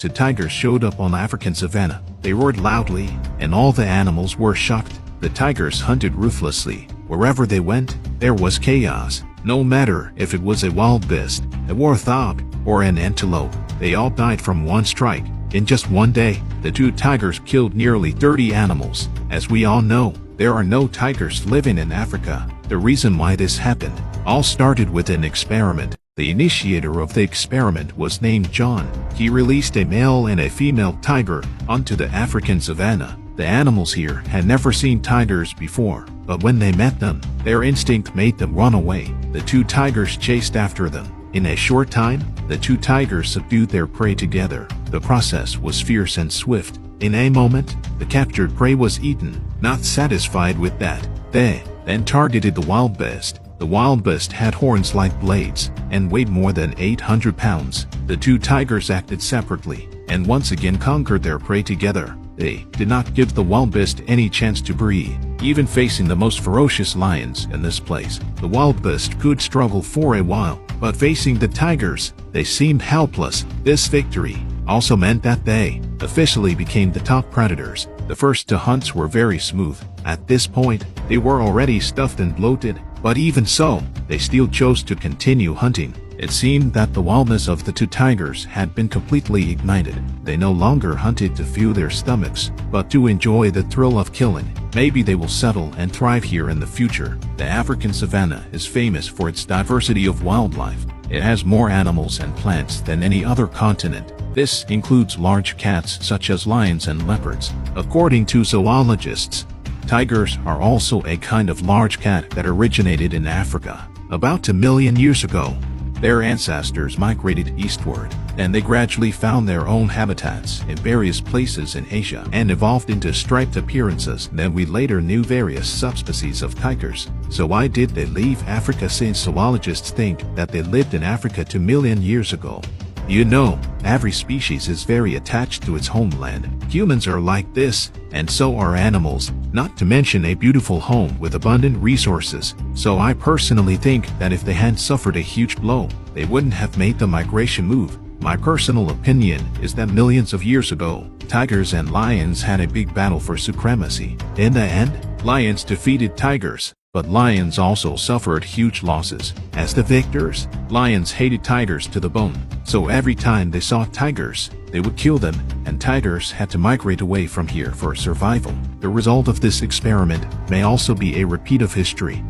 Two tigers showed up on African savanna. They roared loudly, and all the animals were shocked. The tigers hunted ruthlessly. Wherever they went, there was chaos. No matter if it was a wild beast, a warthog, or an antelope, they all died from one strike. In just one day, the two tigers killed nearly 30 animals. As we all know, there are no tigers living in Africa. The reason why this happened all started with an experiment. The initiator of the experiment was named John. He released a male and a female tiger onto the African savanna. The animals here had never seen tigers before, but when they met them, their instinct made them run away. The two tigers chased after them. In a short time, the two tigers subdued their prey together. The process was fierce and swift. In a moment, the captured prey was eaten. Not satisfied with that, they then targeted the wild beast. The wild beast had horns like blades and weighed more than 800 pounds. The two tigers acted separately and once again conquered their prey together. They did not give the wild beast any chance to breathe. Even facing the most ferocious lions in this place, the wild beast could struggle for a while, but facing the tigers, they seemed helpless. This victory also meant that they officially became the top predators. The first two hunts were very smooth. At this point, they were already stuffed and bloated, but even so, they still chose to continue hunting. It seemed that the wildness of the two tigers had been completely ignited. They no longer hunted to fuel their stomachs, but to enjoy the thrill of killing. Maybe they will settle and thrive here in the future. The African savanna is famous for its diversity of wildlife. It has more animals and plants than any other continent. This includes large cats such as lions and leopards. According to zoologists, tigers are also a kind of large cat that originated in Africa. About 2 million years ago, their ancestors migrated eastward, and they gradually found their own habitats in various places in Asia and evolved into striped appearances. Then we later knew various subspecies of tigers. So why did they leave Africa, since zoologists think that they lived in Africa 2 million years ago? You know, every species is very attached to its homeland. Humans are like this, and so are animals, not to mention a beautiful home with abundant resources. So I personally think that if they hadn't suffered a huge blow, they wouldn't have made the migration move. My personal opinion is that millions of years ago, tigers and lions had a big battle for supremacy. In the end, lions defeated tigers. But lions also suffered huge losses. As the victors, lions hated tigers to the bone. So every time they saw tigers, they would kill them, and tigers had to migrate away from here for survival. The result of this experiment may also be a repeat of history.